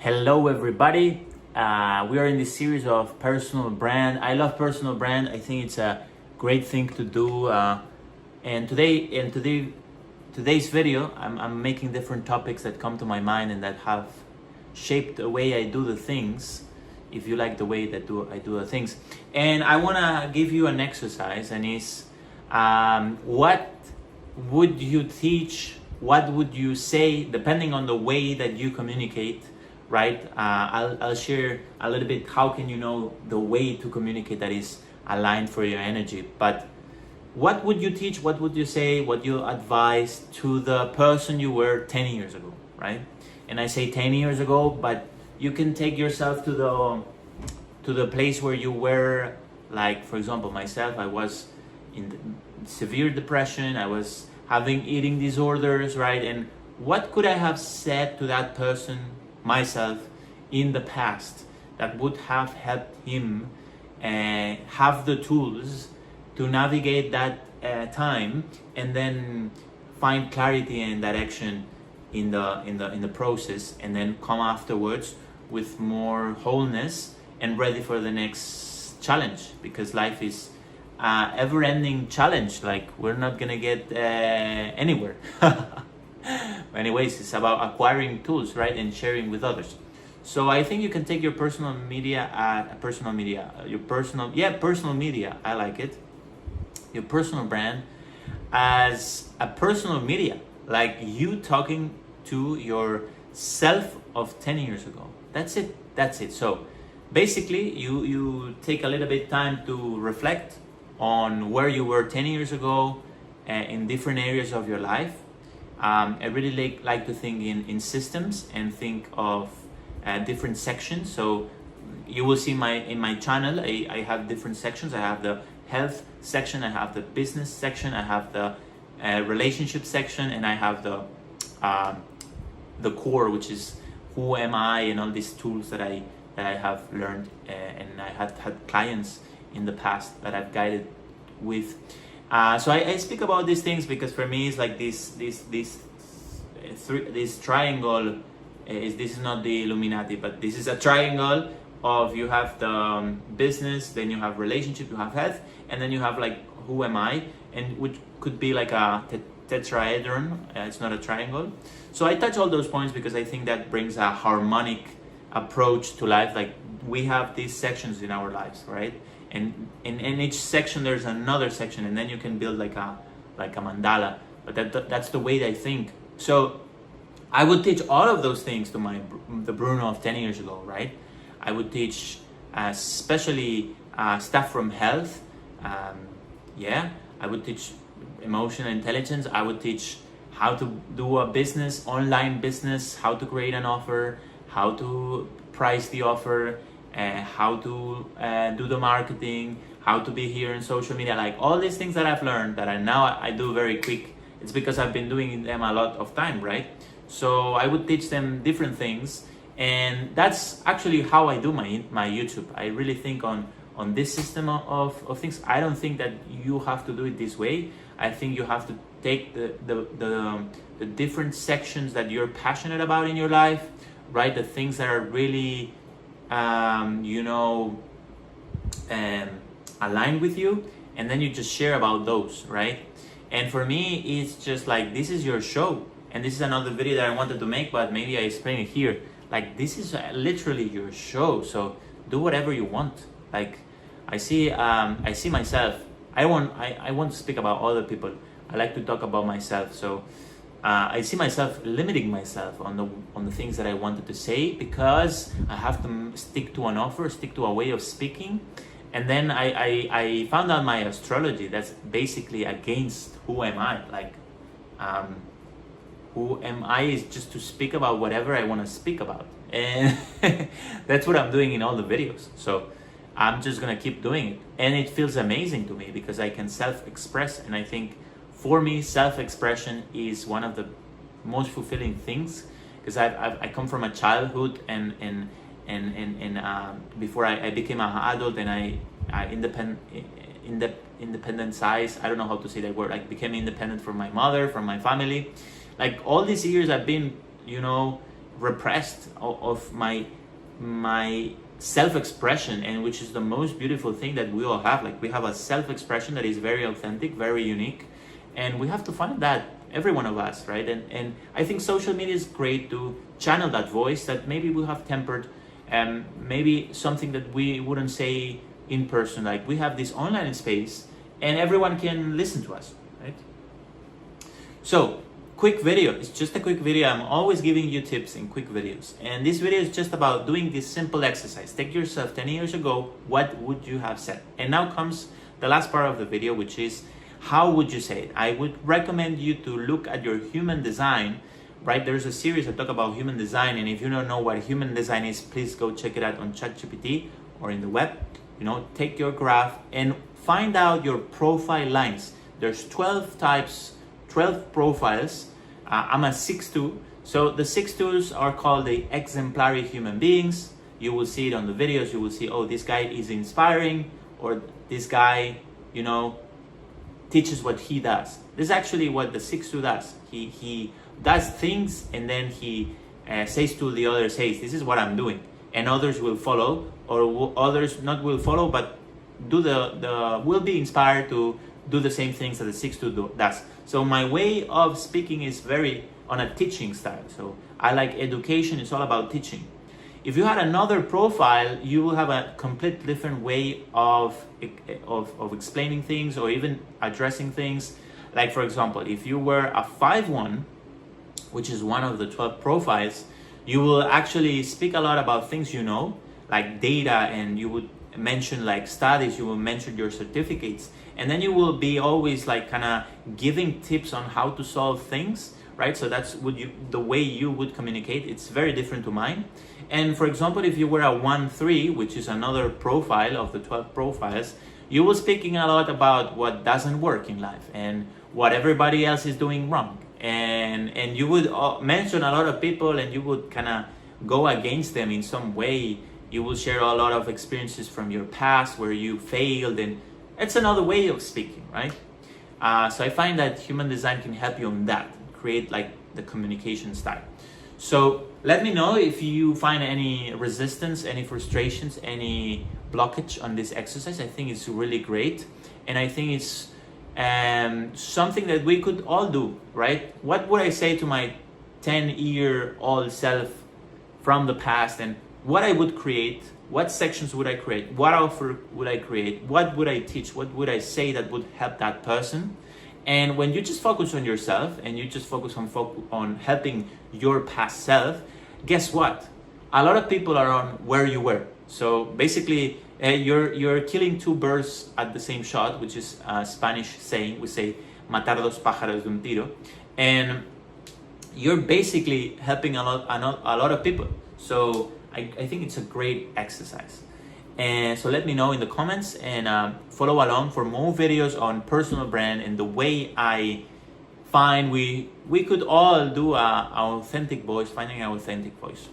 Hello, everybody. We are in this series of personal brand. I love personal brand. I think it's a great thing to do. And today's video, I'm making different topics that come to my mind and that have shaped the way I do the things. If you like the way that I do the things, and I wanna give you an exercise, and it's what would you teach? What would you say, depending on the way that you communicate? Right? I'll share a little bit how can you know the way to communicate that is aligned for your energy. But what would you teach? What would you say? What you advise to the person you were 10 years ago, right? And I say 10 years ago, but you can take yourself to the place where you were. Like, for example, myself, I was in severe depression. I was having eating disorders, right? And what could I have said to that person, myself, in the past that would have helped him have the tools to navigate that time and then find clarity and direction in the process, and then come afterwards with more wholeness and ready for the next challenge, because life is ever-ending challenge. Like, we're not gonna get anywhere. Anyways, it's about acquiring tools, right, and sharing with others. So I think you can take your personal media, personal media. I like it. Your personal brand as a personal media, like you talking to yourself of 10 years ago. That's it. So basically, you take a little bit time to reflect on where you were 10 years ago in different areas of your life. I really like to think in systems and think of different sections. So you will see in my channel, I have different sections. I have the health section, I have the business section, I have the relationship section, and I have the core, which is who am I, and all these tools that I have learned, and I had clients in the past that I've guided with. So I speak about these things because for me it's like this triangle. This is not the Illuminati, but this is a triangle of, you have the business, then you have relationship, you have health, and then you have like who am I, and which could be like a tetrahedron. It's not a triangle. So I touch all those points because I think that brings a harmonic approach to life. Like, we have these sections in our lives, right? And in each section there's another section, and then you can build like a mandala. But that's the way I think. So I would teach all of those things to the Bruno of 10 years ago, right? I would teach especially stuff from health. I would teach emotional intelligence. I would teach how to do a business, online business, how to create an offer, how to price the offer, how to do the marketing, how to be here in social media. Like, all these things that I've learned that I do very quick. It's because I've been doing them a lot of time, right? So I would teach them different things, and that's actually how I do my YouTube. I really think on this system of things. I don't think that you have to do it this way. I think you have to take the different sections that you're passionate about in your life, right? The things that are really aligned with you, and then you just share about those, right? And for me, it's just like, this is your show, and this is another video that I wanted to make, but maybe I explain it here. Like, this is literally your show, so do whatever you want. Like, I see myself. I want to speak about other people. I like to talk about myself. So I see myself limiting myself on the things that I wanted to say, because I have to stick to an offer, stick to a way of speaking. And then I found out my astrology that's basically against who am I. Like, who am I is just to speak about whatever I want to speak about. And that's what I'm doing in all the videos. So I'm just going to keep doing it. And it feels amazing to me because I can self-express. And I think for me, self-expression is one of the most fulfilling things, because I come from a childhood and before I became an adult, and I independent size, I don't know how to say that word, like became independent from my mother, from my family. Like, all these years I've been repressed of my self-expression, and which is the most beautiful thing that we all have. Like, we have a self-expression that is very authentic, very unique, and we have to find that, every one of us, right? And I think social media is great to channel that voice that maybe we have tempered, maybe something that we wouldn't say in person. Like, we have this online space and everyone can listen to us, right? So, quick video. It's just a quick video. I'm always giving you tips in quick videos. And this video is just about doing this simple exercise. Take yourself 10 years ago, what would you have said? And now comes the last part of the video, which is, how would you say it? I would recommend you to look at your human design, right? There's a series that talk about human design, and if you don't know what human design is, please go check it out on ChatGPT or in the web. You know, take your graph and find out your profile lines. There's 12 types, 12 profiles. I'm a 6'2", so the 6'2s are called the exemplary human beings. You will see it on the videos. You will see, oh, this guy is inspiring, or this guy, you know, teaches what he does. This is actually what the 6'2 does. He does things, and then he says to the others, hey, this is what I'm doing, and others will follow, or others not will follow, but will be inspired to do the same things that the 6'2 does. So my way of speaking is very on a teaching style. So I like education. It's all about teaching. If you had another profile, you will have a complete different way of explaining things, or even addressing things. Like, for example, if you were a 5'1", which is one of the 12 profiles, you will actually speak a lot about things you know, like data, and you would mention like studies, you will mention your certificates, and then you will be always like kind of giving tips on how to solve things, right? So that's the way you would communicate. It's very different to mine. And for example, if you were a 1-3, which is another profile of the 12 profiles, you will speaking a lot about what doesn't work in life and what everybody else is doing wrong. And you would mention a lot of people, and you would kind of go against them in some way. You will share a lot of experiences from your past where you failed, and it's another way of speaking, right? So I find that human design can help you on that, create like the communication style. So let me know if you find any resistance, any frustrations, any blockage on this exercise. I think it's really great, and I think it's something that we could all do, right? What would I say to my 10-year-old self from the past, and what I would create, what sections would I create, what offer would I create, what would I teach, what would I say that would help that person? And when you just focus on yourself, and you just focus on helping your past self, guess what? A lot of people are on where you were. So basically, you're killing two birds at the same shot, which is a Spanish saying. We say matar dos pájaros de un tiro, and you're basically helping a lot of people. So I think it's a great exercise. And so let me know in the comments, and follow along for more videos on personal brand and the way I find we could all do our authentic voice, finding our authentic voice.